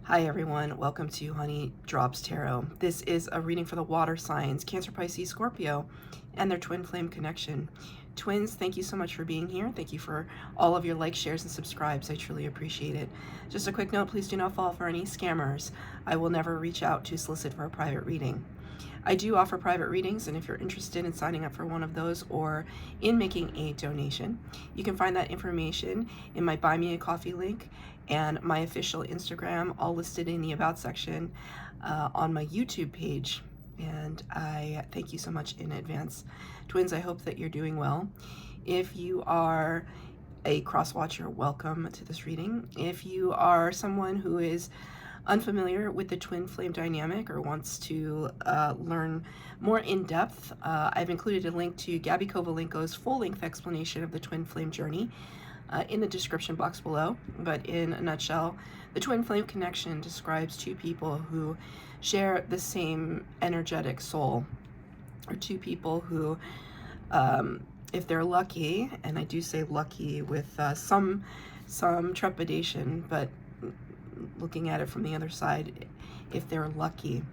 Hi everyone, welcome to Honey Drops Tarot. This is a reading for the water signs, Cancer, Pisces, Scorpio, and their twin flame connection. Twins, thank you so much for being here. Thank you for all of your likes, shares, and subscribes. I truly appreciate it. Just a quick note, please do not fall for any scammers. I will never reach out to solicit for a private reading. I do offer private readings, and if you're interested in signing up for one of those or in making a donation, you can find that information in my Buy Me a Coffee link and my official Instagram, all listed in the About section on my YouTube page. And I thank you so much in advance. Twins, I hope that you're doing well. If you are a cross watcher, welcome to this reading. If you are someone who is unfamiliar with the twin flame dynamic or wants to learn more in depth, I've included a link to Gabi Kovalenko's full-length explanation of the twin flame journey in the description box below. But in a nutshell, the twin flame connection describes two people who share the same energetic soul, or two people who, if they're lucky, and I do say lucky with some trepidation, but looking at it from the other side, if they're lucky,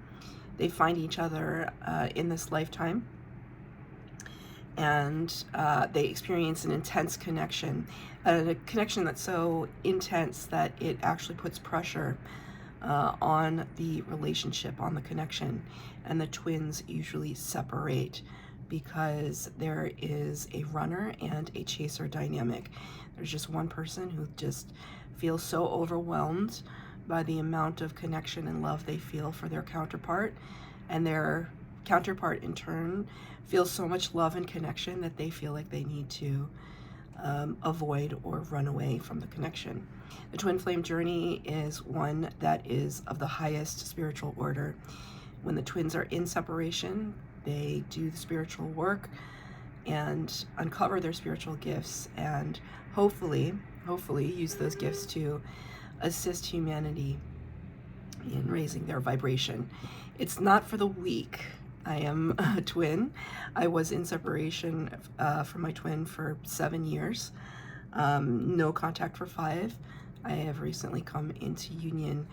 they find each other in this lifetime, and they experience an intense connection, a connection that's so intense that it actually puts pressure on the relationship, on the connection, and the twins usually separate because there is a runner and a chaser dynamic. There's just one person who just feels so overwhelmed by the amount of connection and love they feel for their counterpart, and their counterpart in turn feels so much love and connection that they feel like they need to avoid or run away from the connection. The twin flame journey is one that is of the highest spiritual order. When the twins are in separation, they do the spiritual work and uncover their spiritual gifts, and hopefully use those gifts to assist humanity in raising their vibration. It's not for the weak. I am a twin. I was in separation from my twin for 7 years. No contact for 5. I have recently come into union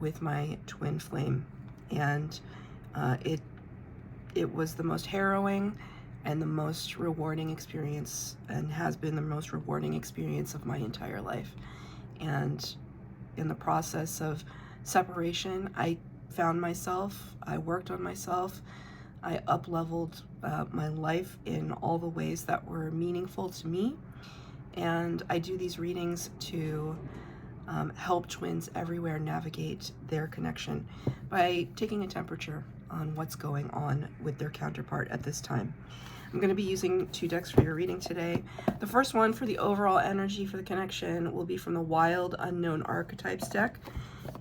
with my twin flame, and it was the most harrowing and the most rewarding experience, and has been the most rewarding experience of my entire life. And in the process of separation, I found myself, I worked on myself, I up-leveled my life in all the ways that were meaningful to me. And I do these readings to help twins everywhere navigate their connection by taking a temperature on what's going on with their counterpart at this time. I'm going to be using 2 decks for your reading today. The first one for the overall energy for the connection will be from the Wild Unknown Archetypes deck,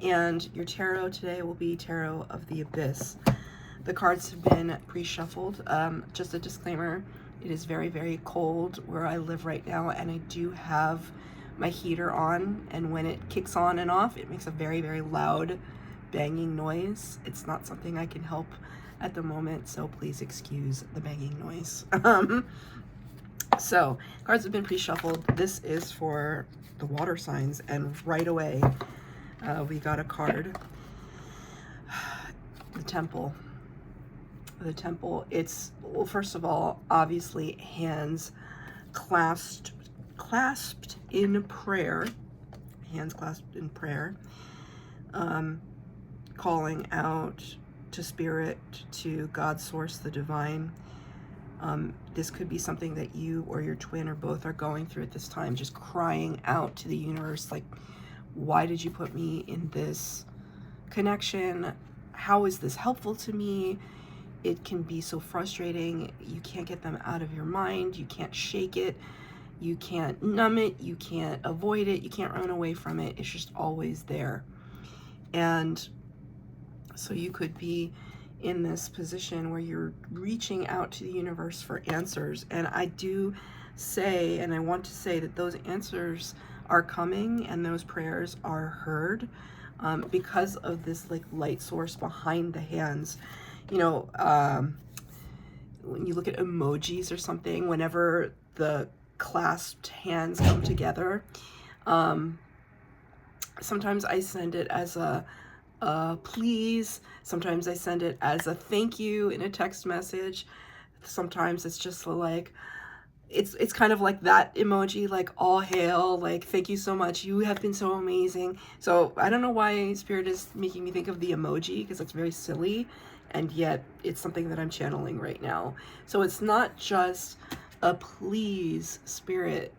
and your tarot today will be Tarot of the Abyss. The cards have been pre-shuffled. Just a disclaimer, it is very, very cold where I live right now, and I do have my heater on, and when it kicks on and off, it makes a very, very loud banging noise. It's not something I can help at the moment, so please excuse the banging noise. So, cards have been pre-shuffled. This is for the water signs, and right away, we got a card. The Temple. The Temple, it's, well, first of all, obviously hands clasped in prayer, calling out to spirit, to God source, the divine. This could be something that you or your twin or both are going through at this time, just crying out to the universe, like, why did you put me in this connection? How is this helpful to me? It can be so frustrating. You can't get them out of your mind. You can't shake it. You can't numb it. You can't avoid it. You can't run away from it. It's just always there. And so you could be in this position where you're reaching out to the universe for answers. And I do say, and I want to say, that those answers are coming and those prayers are heard because of this like light source behind the hands. You know, when you look at emojis or something, whenever the clasped hands come together, Sometimes I send it as a please. Sometimes I send it as a thank you in a text message. Sometimes it's just like, it's kind of like that emoji, like all hail, like thank you so much, you have been so amazing. So I don't know why Spirit is making me think of the emoji, because it's very silly, and yet it's something that I'm channeling right now. So it's not just a please, Spirit,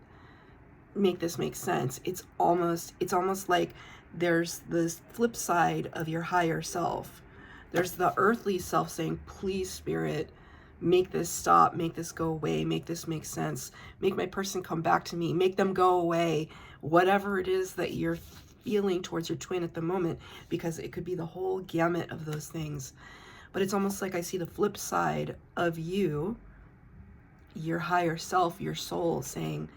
make this make sense. It's almost like there's this flip side of your higher self. There's the earthly self saying, please, Spirit, make this stop, make this go away, make this make sense, make my person come back to me, make them go away, whatever it is that you're feeling towards your twin at the moment, because it could be the whole gamut of those things. But it's almost like I see the flip side of you, your higher self, your soul, saying,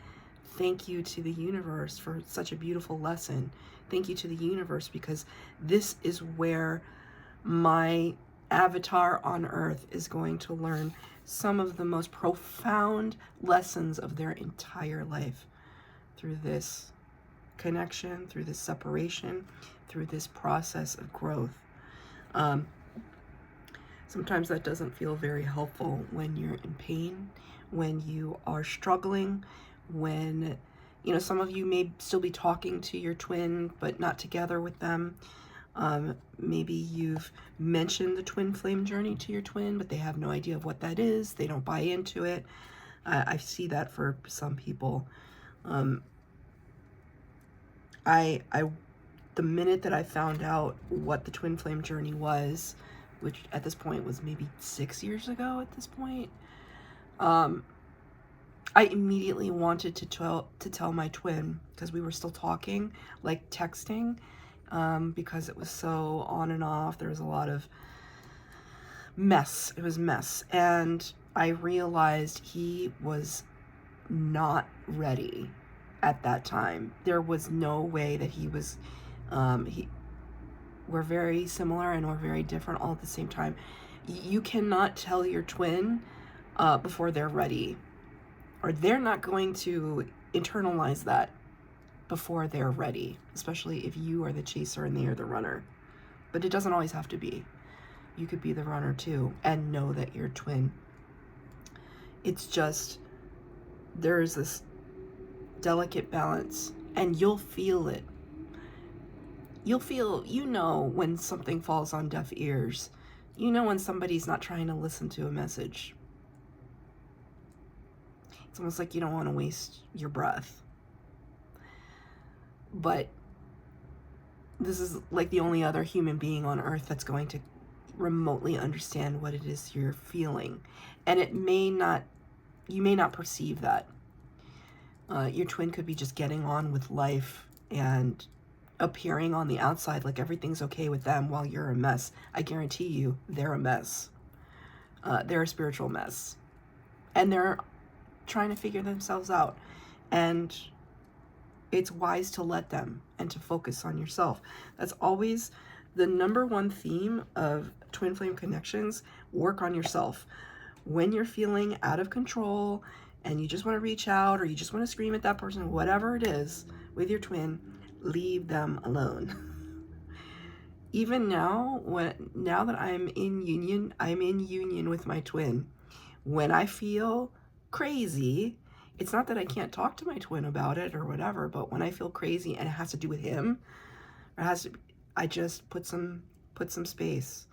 thank you to the universe for such a beautiful lesson. Thank you to the universe, because this is where my avatar on earth is going to learn some of the most profound lessons of their entire life through this connection, through this separation, through this process of growth. Sometimes that doesn't feel very helpful when you're in pain, when you are struggling, when, you know, some of you may still be talking to your twin, but not together with them. Maybe you've mentioned the twin flame journey to your twin, but they have no idea of what that is. They don't buy into it. I see that for some people. The minute that I found out what the twin flame journey was, which at this point was maybe 6 years ago at this point, I immediately wanted to tell my twin, because we were still talking, like texting, because it was so on and off. There was a lot of mess. It was mess. And I realized he was not ready at that time. There was no way that he was, we're very similar and we're very different all at the same time. You cannot tell your twin before they're ready, or they're not going to internalize that before they're ready, especially if you are the chaser and they are the runner. But it doesn't always have to be. You could be the runner too and know that you're twin. It's just, there's this delicate balance, and you'll feel it. You'll feel, you know, when something falls on deaf ears. You know when somebody's not trying to listen to a message. It's almost like you don't want to waste your breath. But this is like the only other human being on earth that's going to remotely understand what it is you're feeling. And it may not, you may not perceive that. Your twin could be just getting on with life and appearing on the outside like everything's okay with them while you're a mess. I guarantee you, they're a mess. They're a spiritual mess. And they're trying to figure themselves out. And it's wise to let them and to focus on yourself. That's always the number one theme of twin flame connections. Work on yourself. When you're feeling out of control and you just want to reach out, or you just want to scream at that person, whatever it is with your twin, leave them alone. Even now, now that I'm in union with my twin. When I feel crazy, it's not that I can't talk to my twin about it or whatever, but when I feel crazy and it has to do with him, or it has to, I just put some space.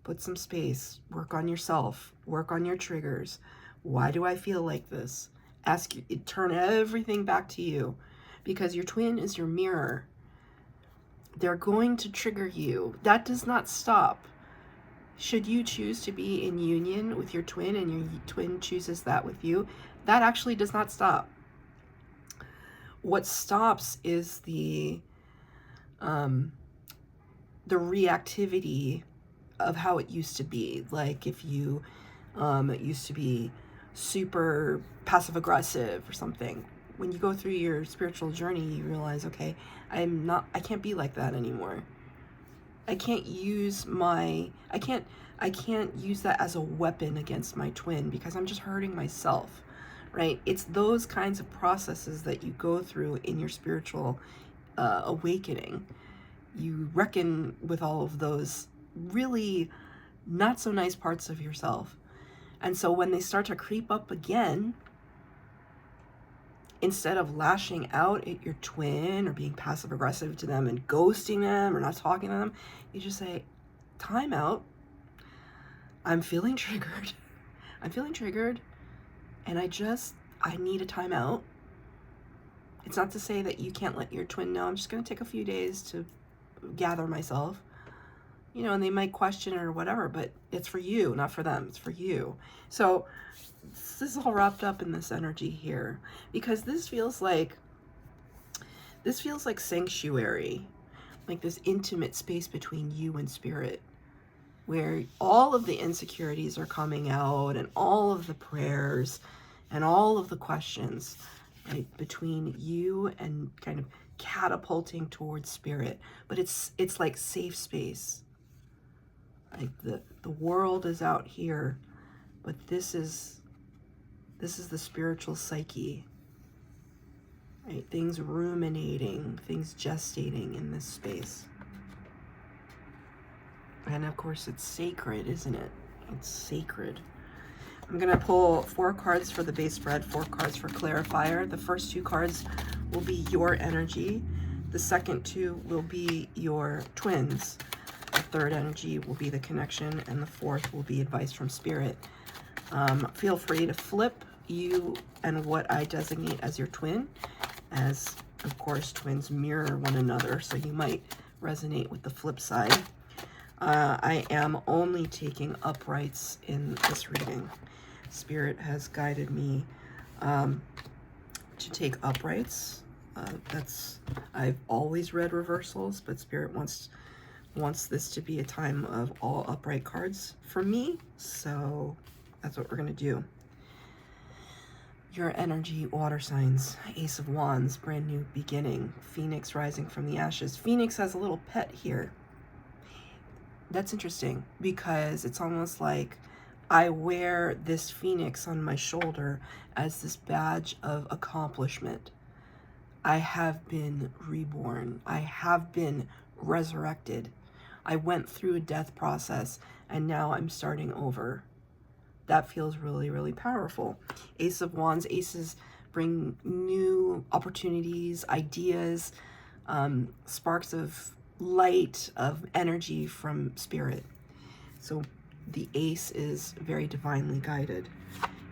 Put some space. Work on yourself. Work on your triggers. Why do I feel like this? Ask you, turn everything back to you, because your twin is your mirror. They're going to trigger you. That does not stop. Should you choose to be in union with your twin and your twin chooses that with you, that actually does not stop. What stops is the reactivity of how it used to be. Like if you, it used to be super passive aggressive or something. When you go through your spiritual journey, you realize, okay, I can't be like that anymore. I can't use that as a weapon against my twin, because I'm just hurting myself, right? It's those kinds of processes that you go through in your spiritual awakening. You reckon with all of those really not so nice parts of yourself. And so when they start to creep up again, instead of lashing out at your twin or being passive aggressive to them and ghosting them or not talking to them, you just say, time out. I'm feeling triggered. I'm feeling triggered, and I need a timeout. It's not to say that you can't let your twin know, I'm just going to take a few days to gather myself. You know, and they might question it or whatever, but it's for you, not for them. It's for you. So this is all wrapped up in this energy here, because this feels like sanctuary, like this intimate space between you and spirit, where all of the insecurities are coming out and all of the prayers and all of the questions, right, between you and kind of catapulting towards spirit. But it's like safe space. Like the world is out here, but this is the spiritual psyche, right? Things ruminating, things gestating in this space. And of course it's sacred, isn't it? It's sacred. I'm gonna pull 4 cards for the base spread, 4 cards for clarifier. The first 2 cards will be your energy. The second 2 will be your twins. The third energy will be the connection, and the fourth will be advice from spirit. Feel free to flip you and what I designate as your twin, as of course twins mirror one another, so you might resonate with the flip side. I am only taking uprights in this reading. Spirit has guided me to take uprights. I've always read reversals, but Spirit wants this to be a time of all upright cards for me, so that's what we're going to do. Your energy, water signs, Ace of Wands, brand new beginning, Phoenix rising from the ashes. Phoenix has a little pet here. That's interesting, because it's almost like I wear this phoenix on my shoulder as this badge of accomplishment. I have been reborn. I have been resurrected. I went through a death process, and now I'm starting over. That feels really, really powerful. Ace of Wands, aces bring new opportunities, ideas, sparks of light, of energy from spirit. So the ace is very divinely guided.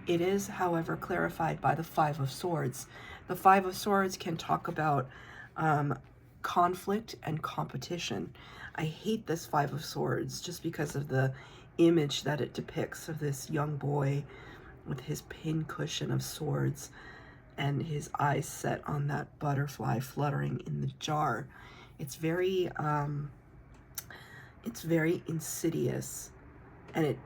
It is, however, clarified by the 5 of Swords. The 5 of Swords can talk about conflict and competition. I hate this 5 of Swords just because of the image that it depicts of this young boy with his pincushion of swords and his eyes set on that butterfly fluttering in the jar. It's very insidious, and it,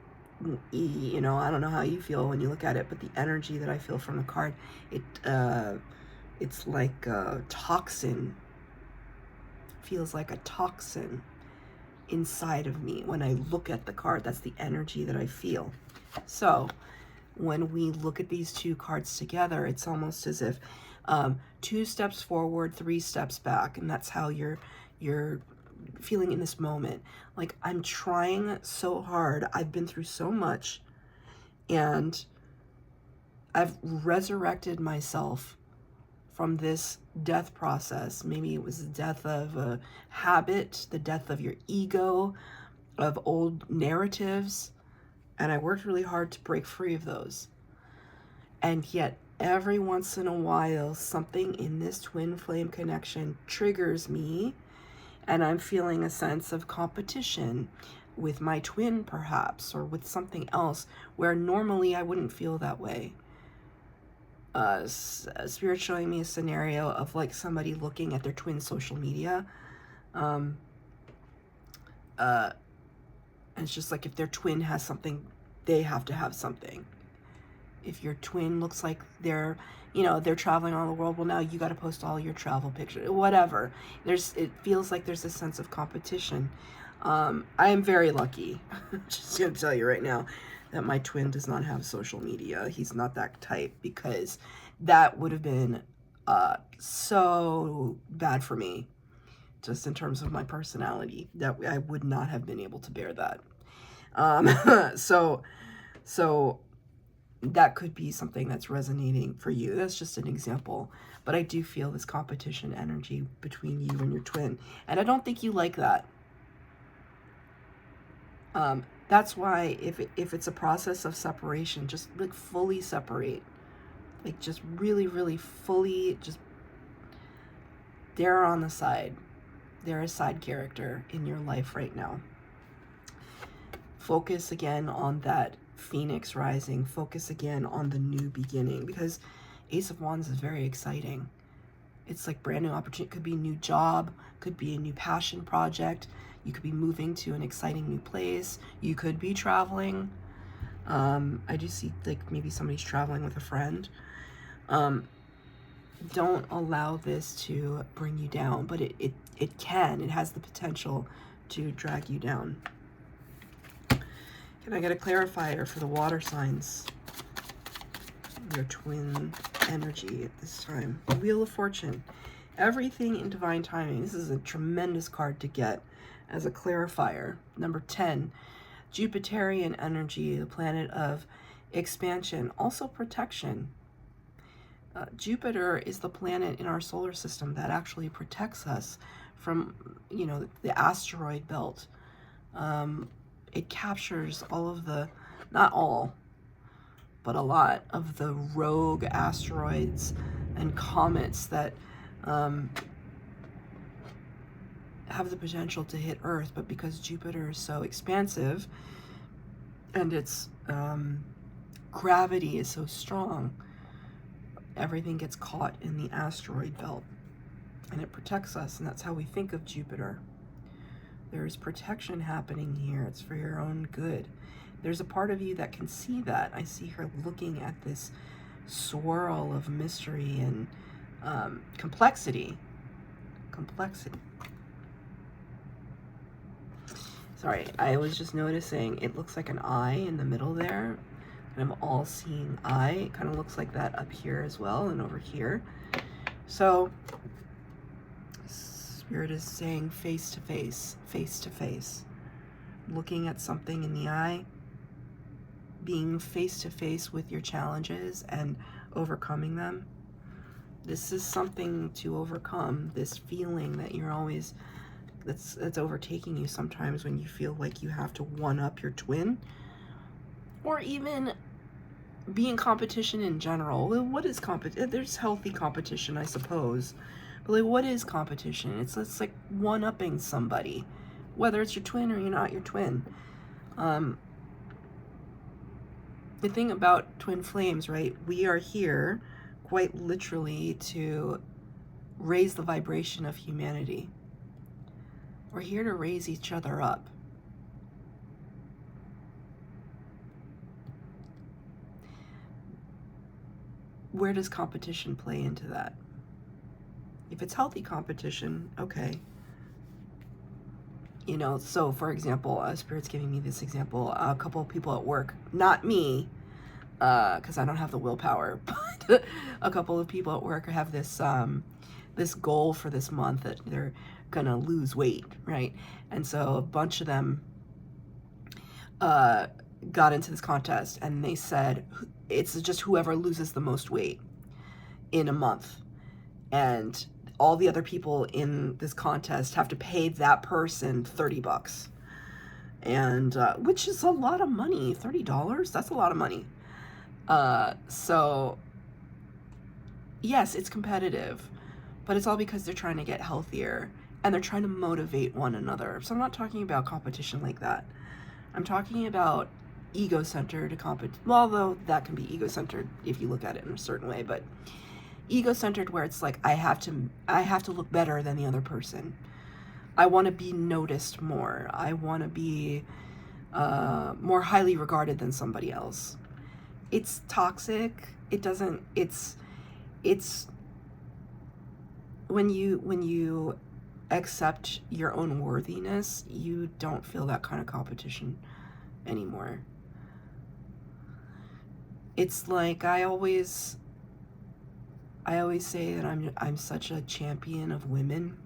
you know, I don't know how you feel when you look at it, but the energy that I feel from the card, it's like a toxin. Feels like a toxin inside of me when I look at the card. That's the energy that I feel. So when we look at these 2 cards together, it's almost as if 2 steps forward, 3 steps back, and that's how you're feeling in this moment. Like, I'm trying so hard. I've been through so much, and I've resurrected myself from this death process. Maybe it was the death of a habit, the death of your ego, of old narratives, and I worked really hard to break free of those. And yet every once in a while, something in this twin flame connection triggers me, and I'm feeling a sense of competition with my twin, perhaps, or with something else, where normally I wouldn't feel that way. Spirit showing me a scenario of like somebody looking at their twin social media. And it's just like if their twin has something, they have to have something. If your twin looks like they're traveling all the world, well, now you got to post all your travel pictures, whatever. It feels like there's a sense of competition. I am very lucky, just gonna tell you right now, that my twin does not have social media. He's not that type, because that would have been So bad for me, just in terms of my personality, that I would not have been able to bear that. So that could be something that's resonating for you. That's just an example. But I do feel this competition energy between you and your twin. And I don't think you like that. That's why if it's a process of separation, just like fully separate. Like just really, really fully, just they're on the side. They're a side character in your life right now. Focus again on that Phoenix rising. Focus again on the new beginning, because Ace of Wands is very exciting. It's like brand new opportunity. Could be a new job, could be a new passion project. You could be moving to an exciting new place. You could be traveling. I do see like maybe somebody's traveling with a friend. Don't allow this to bring you down, but it has the potential to drag you down. Can I get a clarifier for the water signs? Your twin energy at this time. The Wheel of Fortune. Everything in divine timing. This is a tremendous card to get as a clarifier. Number 10, Jupiterian energy, the planet of expansion, also protection. Jupiter is the planet in our solar system that actually protects us from, you know, the asteroid belt. It captures all of the, not all, but a lot of the rogue asteroids and comets that have the potential to hit Earth, but because Jupiter is so expansive and its gravity is so strong, everything gets caught in the asteroid belt and it protects us, and that's how we think of Jupiter. There's protection happening here. It's for your own good. There's a part of you that can see that. I see her looking at this swirl of mystery and complexity. Sorry, I was just noticing it looks like an eye in the middle there. And I'm all seeing eye. It kind of looks like that up here as well and over here. So Spirit is saying face to face, face to face. Looking at something in the eye, being face to face with your challenges and overcoming them. This is something to overcome, this feeling that you're always, that's overtaking you sometimes when you feel like you have to one up your twin, or even be in competition in general. What is competition? There's healthy competition, I suppose, but like, what is competition? It's like one-upping somebody, whether it's your twin or you're not your twin. The thing about twin flames, right? We are here quite literally to raise the vibration of humanity. We're here to raise each other up. Where does competition play into that? If it's healthy competition, okay. You know, so for example, Spirit's giving me this example, a couple of people at work, not me, because I don't have the willpower, but a couple of people at work have this this goal for this month that they're gonna lose weight, right? And so a bunch of them got into this contest, and they said it's just whoever loses the most weight in a month, and all the other people in this contest have to pay that person $30, and which is a lot of money. $30, that's a lot of money. So yes, it's competitive, but it's all because they're trying to get healthier and they're trying to motivate one another. So I'm not talking about competition like that. I'm talking about ego-centered competition. Well, though that can be ego-centered if you look at it in a certain way, but ego-centered where it's like I have to look better than the other person. I want to be noticed more. I want to be more highly regarded than somebody else. It's toxic. It's when you accept your own worthiness, you don't feel that kind of competition anymore. It's like I always I always say that I'm such a champion of women.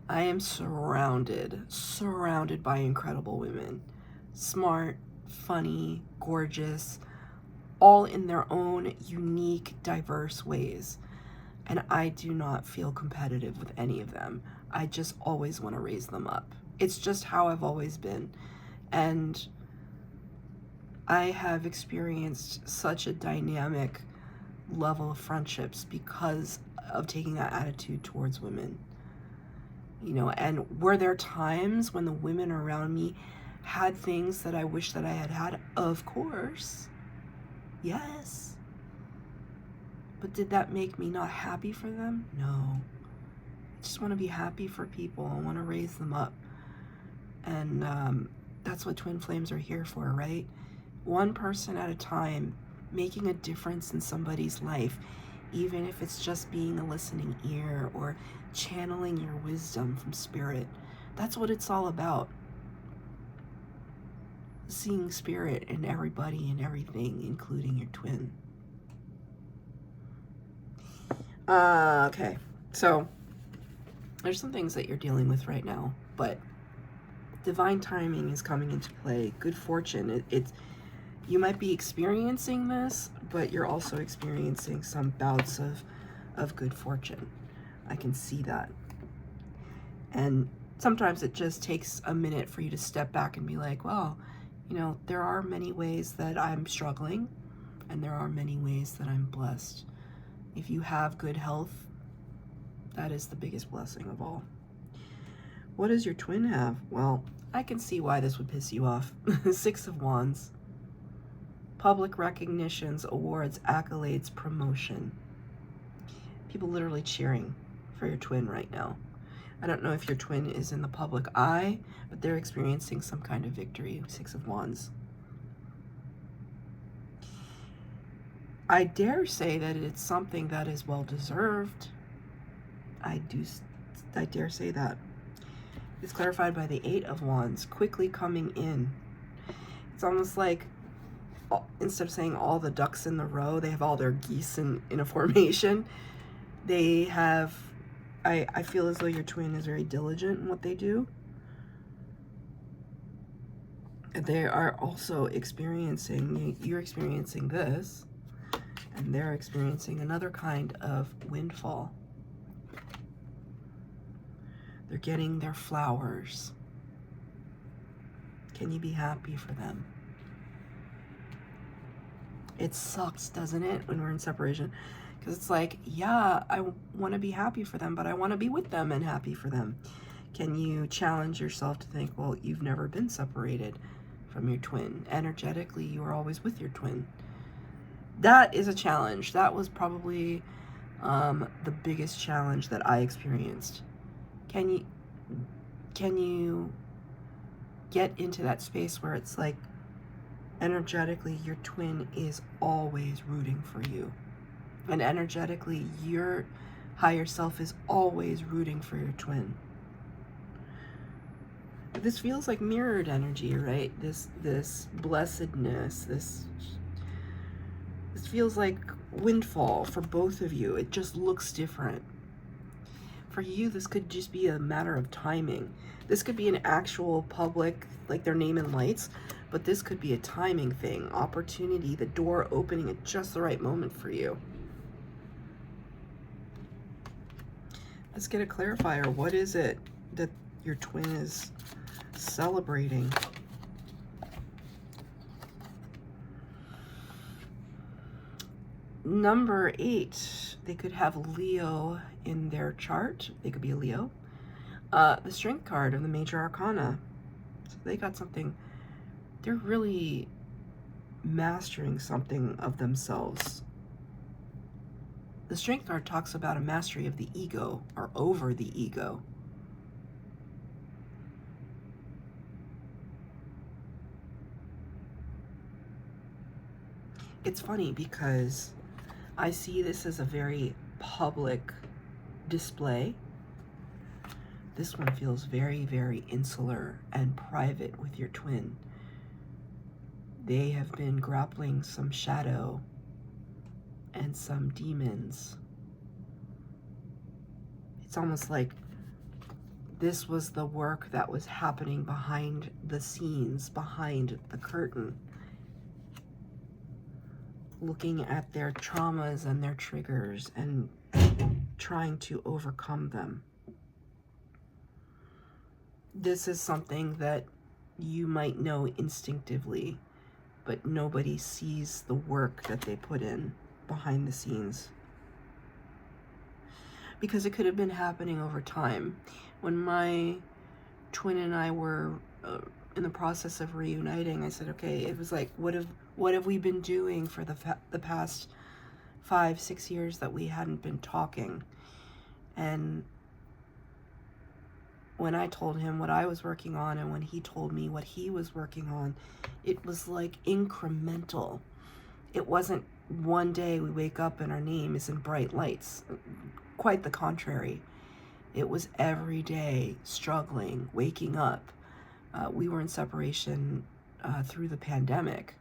I am surrounded by incredible women. Smart, funny, gorgeous, all in their own unique, diverse ways. And I do not feel competitive with any of them. I just always want to raise them up. It's just how I've always been. And I have experienced such a dynamic level of friendships because of taking that attitude towards women. You know, and were there times when the women around me had things that I wish that I had had? Of course. Yes. But did that make me not happy for them? No. I just want to be happy for people. I want to raise them up. And that's what twin flames are here for, right? One person at a time, making a difference in somebody's life, even if it's just being a listening ear or channeling your wisdom from spirit. That's what it's all about. Seeing spirit in everybody and everything, including your twin. Okay, so there's some things that you're dealing with right now, but divine timing is coming into play. Good fortune. You might be experiencing this, but you're also experiencing some bouts of good fortune. I can see that. And sometimes it just takes a minute for you to step back and be like, well, you know, there are many ways that I'm struggling, and there are many ways that I'm blessed. If you have good health, that is the biggest blessing of all. What does your twin have? Well, I can see why this would piss you off. 6 of Wands. Public recognitions, awards, accolades, promotion. People literally cheering for your twin right now. I don't know if your twin is in the public eye, but they're experiencing some kind of victory. 6 of Wands. I dare say that it's something that is well-deserved. I dare say that. It's clarified by the 8 of Wands, quickly coming in. It's almost like, instead of saying all the ducks in the row, they have all their geese in a formation. They have, I feel as though your twin is very diligent in what they do. They are also experiencing, you're experiencing this, and they're experiencing another kind of windfall. They're getting their flowers. Can you be happy for them? It sucks, doesn't it, when we're in separation? Because it's like, yeah, I want to be happy for them, but I want to be with them and happy for them. Can you challenge yourself to think, well, you've never been separated from your twin. Energetically, you are always with your twin. That is a challenge. That was probably the biggest challenge that I experienced. Can you get into that space where it's like, energetically, your twin is always rooting for you. And energetically, your higher self is always rooting for your twin. This feels like mirrored energy, right? This blessedness, this feels like windfall for both of you. It just looks different. For you, this could just be a matter of timing. This could be an actual public, like their name in lights, but this could be a timing thing, opportunity, the door opening at just the right moment for you. Let's get a clarifier. What is it that your twin is celebrating? Number 8, they could have Leo in their chart. They could be a Leo. The Strength card of the Major Arcana. So they got something. They're really mastering something of themselves. The Strength card talks about a mastery of the ego, or over the ego. It's funny because I see this as a very public display. This one feels very, very insular and private with your twin. They have been grappling some shadow and some demons. It's almost like this was the work that was happening behind the scenes, behind the curtain, looking at their traumas and their triggers and trying to overcome them. This is something that you might know instinctively, but nobody sees the work that they put in behind the scenes. Because it could have been happening over time. When my twin and I were in the process of reuniting, I said, okay, it was like, what have we been doing for the past 5-6 years that we hadn't been talking? And when I told him what I was working on and when he told me what he was working on, it was like incremental. It wasn't one day we wake up and our name is in bright lights. Quite the contrary. It was every day struggling, waking up. We were in separation through the pandemic.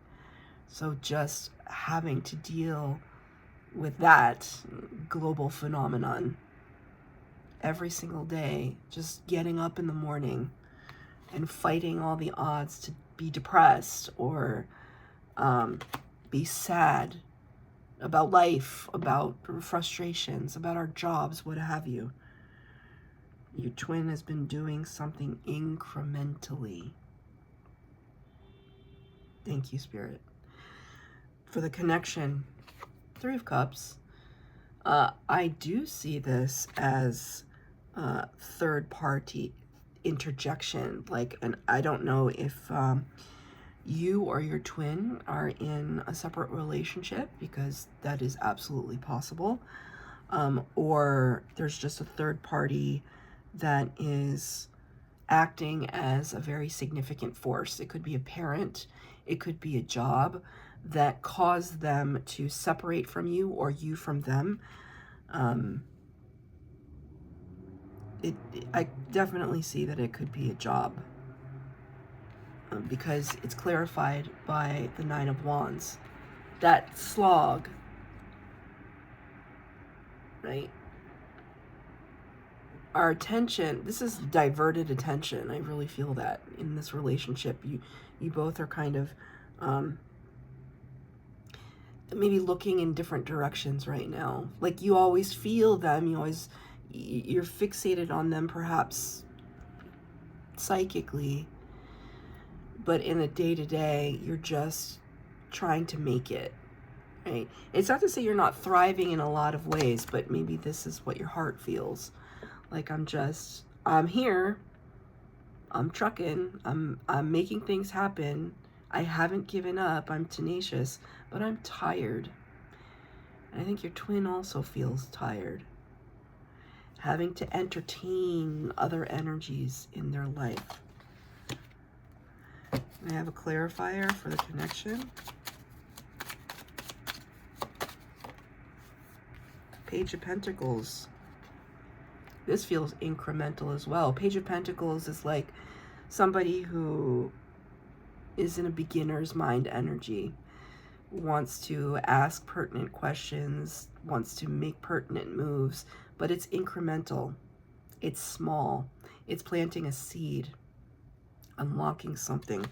So just having to deal with that global phenomenon every single day, just getting up in the morning and fighting all the odds to be depressed or be sad about life, about frustrations, about our jobs, what have you. Your twin has been doing something incrementally. Thank you, Spirit. For the connection, 3 of Cups, I do see this as third party interjection. And I don't know if you or your twin are in a separate relationship, because that is absolutely possible. Or there's just a third party that is acting as a very significant force. It could be a parent, it could be a job that caused them to separate from you or you from them. I definitely see that it could be a job, because it's clarified by the 9 of Wands. That slog, right? Our attention, this is diverted attention. I really feel that in this relationship. You both are kind of maybe looking in different directions right now. Like you always feel them, you're fixated on them perhaps psychically, but in the day-to-day, you're just trying to make it, right? It's not to say you're not thriving in a lot of ways, but maybe this is what your heart feels. Like I'm here, I'm trucking, I'm making things happen. I haven't given up, I'm tenacious, but I'm tired. And I think your twin also feels tired, having to entertain other energies in their life. I have a clarifier for the connection. Page of Pentacles. This feels incremental as well. Page of Pentacles is like somebody who is in a beginner's mind energy, wants to ask pertinent questions, wants to make pertinent moves, but it's incremental. It's small. It's planting a seed, unlocking something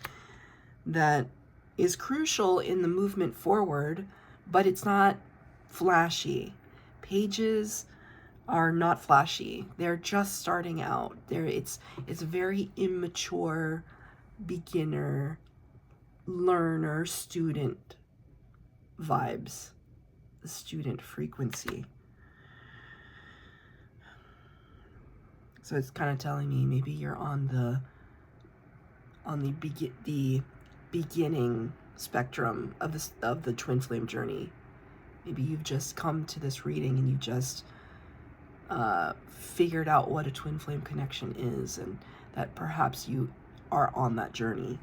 that is crucial in the movement forward, but it's not flashy. Pages are not flashy. They're just starting out. It's very immature, beginner, learner, student vibes, the student frequency. So it's kind of telling me maybe you're on the beginning spectrum of the twin flame journey. Maybe you've just come to this reading and you just figured out what a twin flame connection is, and that perhaps you are on that journey.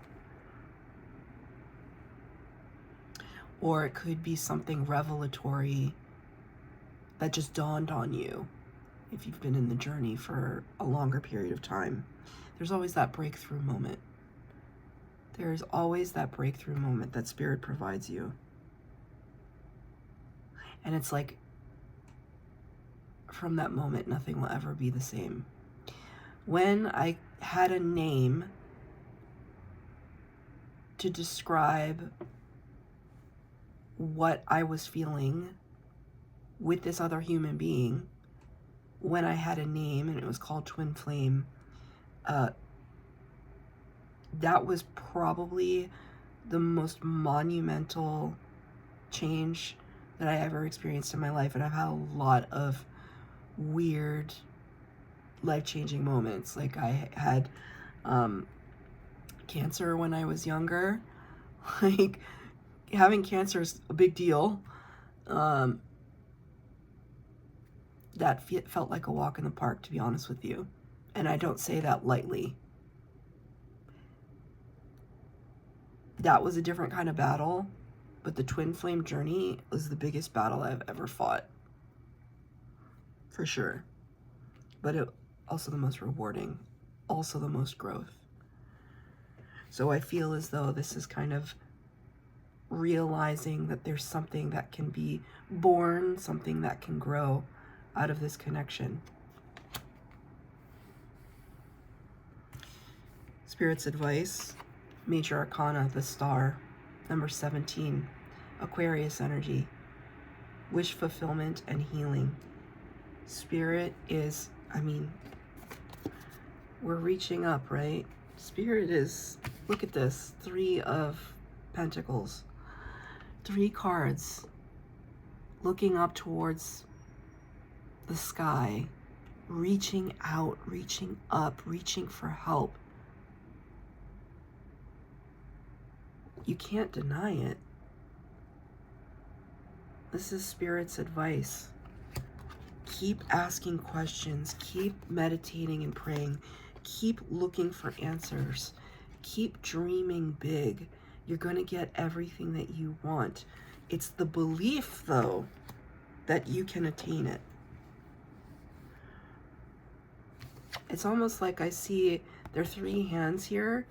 Or it could be something revelatory that just dawned on you if you've been in the journey for a longer period of time. There's always that breakthrough moment. There is always that breakthrough moment that Spirit provides you. And it's like, from that moment, nothing will ever be the same. When I had a name to describe what I was feeling with this other human being, when I had a name, and it was called Twin Flame, that was probably the most monumental change that I ever experienced in my life. And I've had a lot of weird, life-changing moments. Like, I had cancer when I was younger. Like, having cancer is a big deal. That felt like a walk in the park, to be honest with you. And I don't say that lightly. That was a different kind of battle, but the twin flame journey was the biggest battle I've ever fought. For sure. But it also the most rewarding, also the most growth. So I feel as though this is kind of realizing that there's something that can be born, something that can grow out of this connection. Spirit's advice, Major Arcana, the Star, number 17, Aquarius energy, wish fulfillment and healing. Spirit is, we're reaching up, right? Spirit is, look at this, 3 of Pentacles, 3 cards, looking up towards the sky, reaching out, reaching up, reaching for help. You can't deny it. This is Spirit's advice. Keep asking questions, keep meditating and praying, keep looking for answers, keep dreaming big. You're going to get everything that you want. It's the belief, though, that you can attain it. It's almost like I see there are 3 hands here,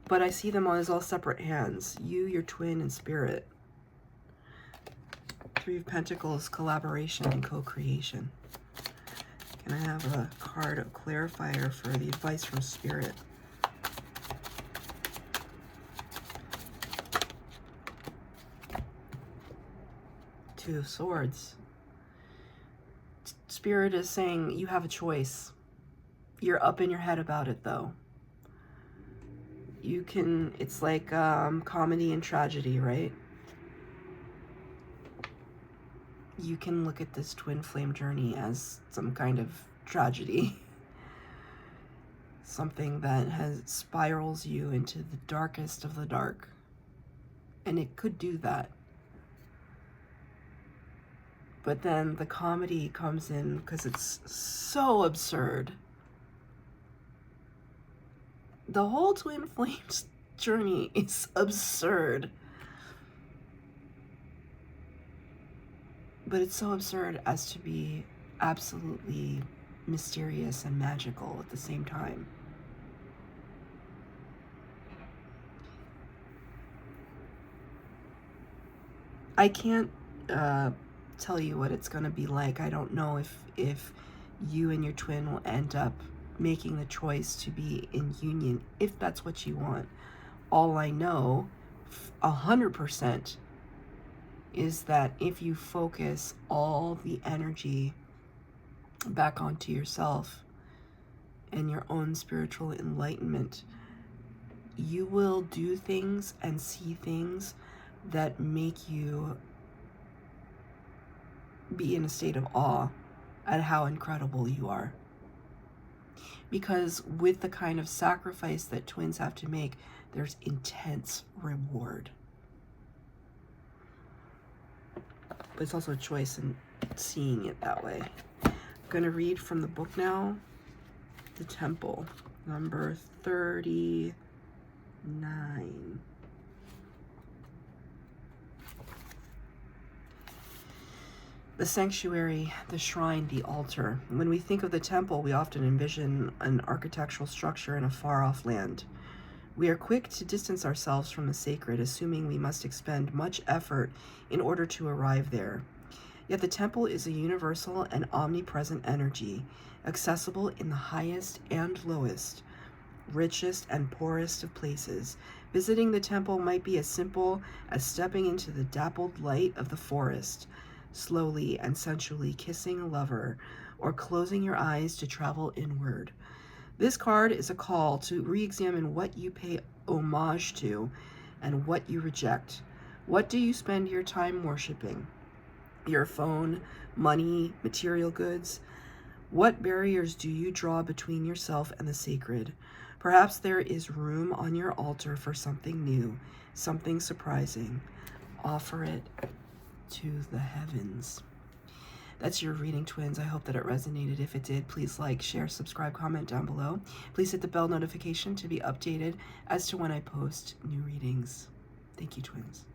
but I see them as all separate hands. You, your twin, and Spirit. 3 of Pentacles, collaboration and co-creation. Can I have a card of clarifier for the advice from Spirit? Two of Swords. Spirit is saying you have a choice. You're up in your head about it, though. You can, it's like comedy and tragedy, right? You can look at this twin flame journey as some kind of tragedy. Something that spirals you into the darkest of the dark. And it could do that. But then the comedy comes in because it's so absurd. The whole twin flames journey is absurd. But it's so absurd as to be absolutely mysterious and magical at the same time. I can't tell you what it's going to be like. I don't know if you and your twin will end up making the choice to be in union, if that's what you want. All I know 100% is that if you focus all the energy back onto yourself and your own spiritual enlightenment, you will do things and see things that make you be in a state of awe at how incredible you are. Because with the kind of sacrifice that twins have to make, there's intense reward. But it's also a choice in seeing it that way. I'm going to read from the book now, The Temple, number 39. The sanctuary, the shrine, the altar. When we think of the temple, we often envision an architectural structure in a far-off land. We are quick to distance ourselves from the sacred, assuming we must expend much effort in order to arrive there. Yet the temple is a universal and omnipresent energy, accessible in the highest and lowest, richest and poorest of places. Visiting the temple might be as simple as stepping into the dappled light of the forest, slowly and sensually kissing a lover, or closing your eyes to travel inward. This card is a call to re-examine what you pay homage to and what you reject. What do you spend your time worshiping? Your phone, money, material goods? What barriers do you draw between yourself and the sacred? Perhaps there is room on your altar for something new, something surprising. Offer it to the heavens. That's your reading, twins. I hope that it resonated. If it did, please like, share, subscribe, comment down below. Please hit the bell notification to be updated as to when I post new readings. Thank you, twins.